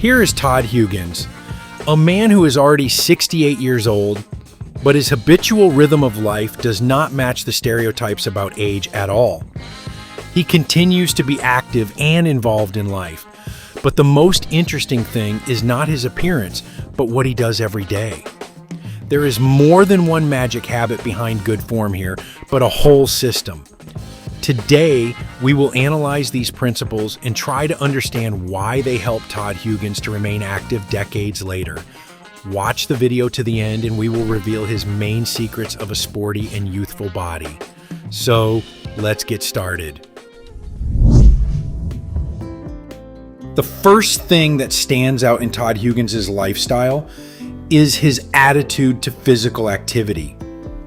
Here is Todd Hugens, a man who is already 68 years old, but his habitual rhythm of life does not match the stereotypes about age at all. He continues to be active and involved in life, but the most interesting thing is not his appearance, but what he does every day. There is more than one magic habit behind good form here, but a whole system. Today, we will analyze these principles and try to understand why they help Todd Hugens to remain active decades later. Watch the video to the end and we will reveal his main secrets of a sporty and youthful body. So, let's get started. The first thing that stands out in Todd Hugens' lifestyle is his attitude to physical activity.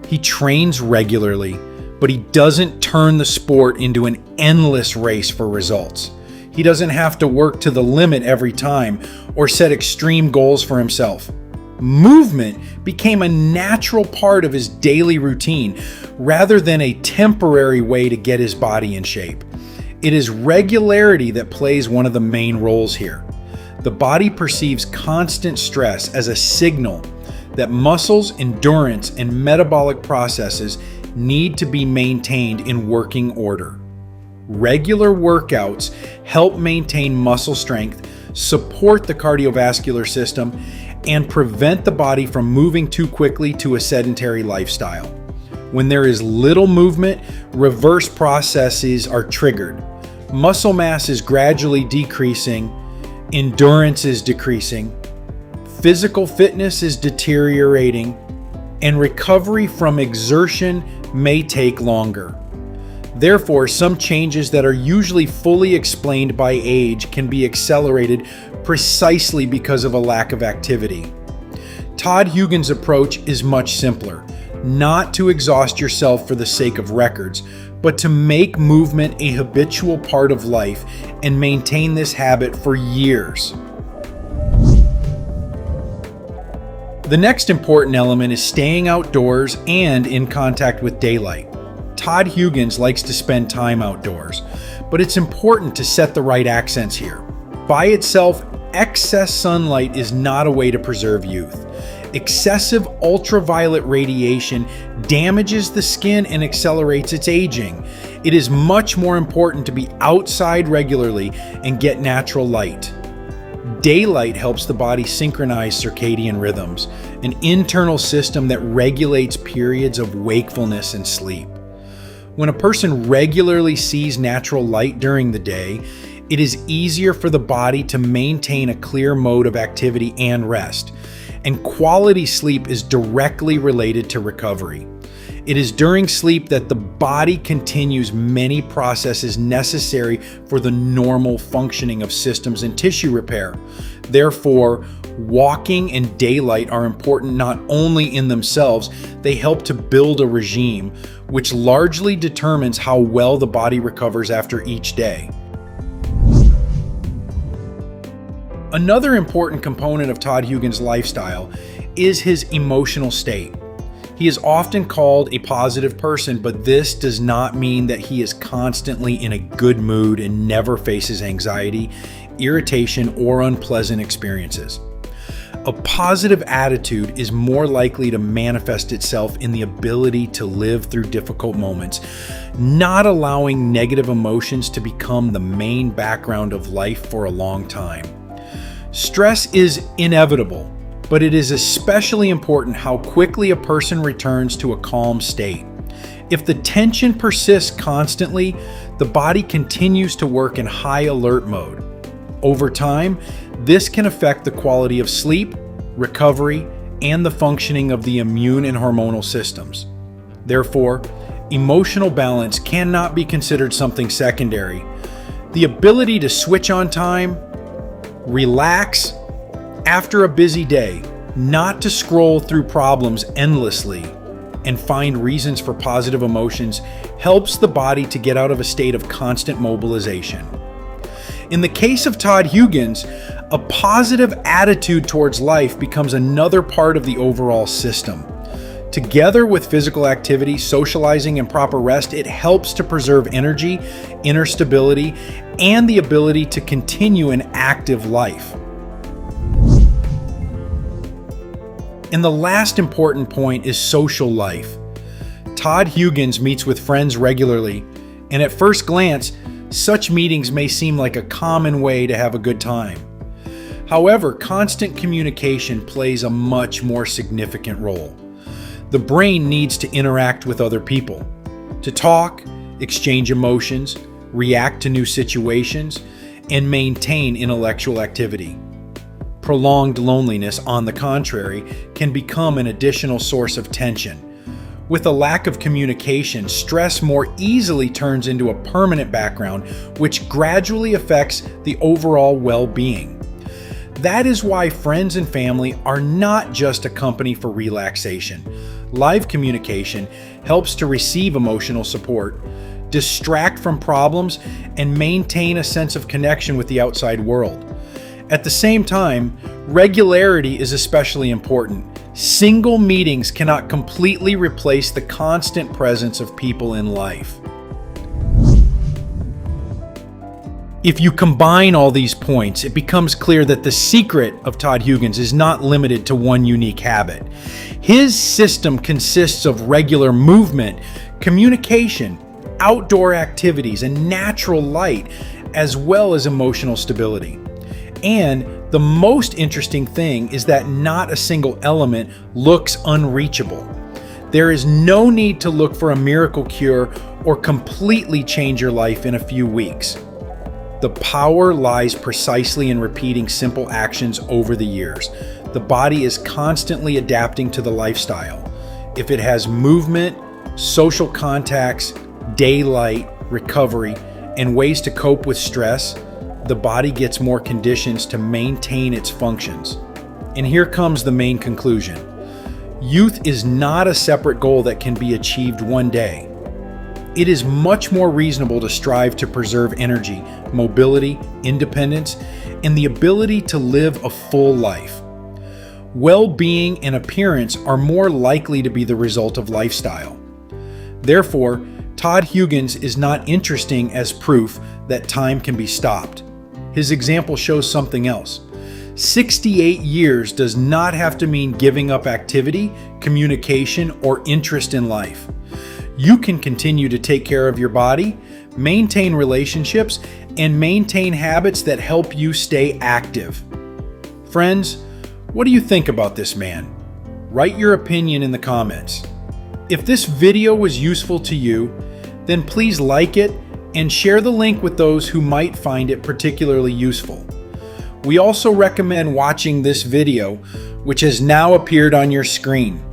He trains regularly, but he doesn't turn the sport into an endless race for results. He doesn't have to work to the limit every time or set extreme goals for himself. Movement became a natural part of his daily routine rather than a temporary way to get his body in shape. It is regularity that plays one of the main roles here. The body perceives constant stress as a signal that muscles, endurance, and metabolic processes need to be maintained in working order. Regular workouts help maintain muscle strength, support the cardiovascular system, and prevent the body from moving too quickly to a sedentary lifestyle. When there is little movement, reverse processes are triggered. Muscle mass is gradually decreasing, endurance is decreasing, physical fitness is deteriorating, and recovery from exertion may take longer. Therefore, some changes that are usually fully explained by age can be accelerated precisely because of a lack of activity. Todd Hugens' approach is much simpler, not to exhaust yourself for the sake of records, but to make movement a habitual part of life and maintain this habit for years. The next important element is staying outdoors and in contact with daylight. Todd Hugens likes to spend time outdoors, but it's important to set the right accents here. By itself, excess sunlight is not a way to preserve youth. Excessive ultraviolet radiation damages the skin and accelerates its aging. It is much more important to be outside regularly and get natural light. Daylight helps the body synchronize circadian rhythms, an internal system that regulates periods of wakefulness and sleep. When a person regularly sees natural light during the day, it is easier for the body to maintain a clear mode of activity and rest, and quality sleep is directly related to recovery. It is during sleep that the body continues many processes necessary for the normal functioning of systems and tissue repair. Therefore, walking and daylight are important not only in themselves, they help to build a regime, which largely determines how well the body recovers after each day. Another important component of Todd Hugens' lifestyle is his emotional state. He is often called a positive person, but this does not mean that he is constantly in a good mood and never faces anxiety, irritation, or unpleasant experiences. A positive attitude is more likely to manifest itself in the ability to live through difficult moments, not allowing negative emotions to become the main background of life for a long time. Stress is inevitable, but it is especially important how quickly a person returns to a calm state. If the tension persists constantly, the body continues to work in high alert mode. Over time, this can affect the quality of sleep, recovery, and the functioning of the immune and hormonal systems. Therefore, emotional balance cannot be considered something secondary. The ability to switch on time, relax after a busy day, not to scroll through problems endlessly, and find reasons for positive emotions helps the body to get out of a state of constant mobilization. In the case of Todd Hugens, a positive attitude towards life becomes another part of the overall system. Together with physical activity, socializing, and proper rest, it helps to preserve energy, inner stability, and the ability to continue an active life. And the last important point is social life. Todd Hugens meets with friends regularly, and at first glance, such meetings may seem like a common way to have a good time. However, constant communication plays a much more significant role. The brain needs to interact with other people, to talk, exchange emotions, react to new situations, and maintain intellectual activity. Prolonged loneliness, on the contrary, can become an additional source of tension. With a lack of communication, stress more easily turns into a permanent background, which gradually affects the overall well-being. That is why friends and family are not just a company for relaxation. Live communication helps to receive emotional support, distract from problems, and maintain a sense of connection with the outside world. At the same time, regularity is especially important. Single meetings cannot completely replace the constant presence of people in life. If you combine all these points, it becomes clear that the secret of Todd Hugens is not limited to one unique habit. His system consists of regular movement, communication, outdoor activities, and natural light, as well as emotional stability. And the most interesting thing is that not a single element looks unreachable. There is no need to look for a miracle cure or completely change your life in a few weeks. The power lies precisely in repeating simple actions over the years. The body is constantly adapting to the lifestyle. If it has movement, social contacts, daylight, recovery, and ways to cope with stress, the body gets more conditions to maintain its functions. And here comes the main conclusion. Youth is not a separate goal that can be achieved one day. It is much more reasonable to strive to preserve energy, mobility, independence, and the ability to live a full life. Well-being and appearance are more likely to be the result of lifestyle. Therefore, Todd Hugens is not interesting as proof that time can be stopped. His example shows something else. 68 years does not have to mean giving up activity, communication, or interest in life. You can continue to take care of your body, maintain relationships, and maintain habits that help you stay active. Friends, what do you think about this man? Write your opinion in the comments. If this video was useful to you, then please like it and share the link with those who might find it particularly useful. We also recommend watching this video, which has now appeared on your screen.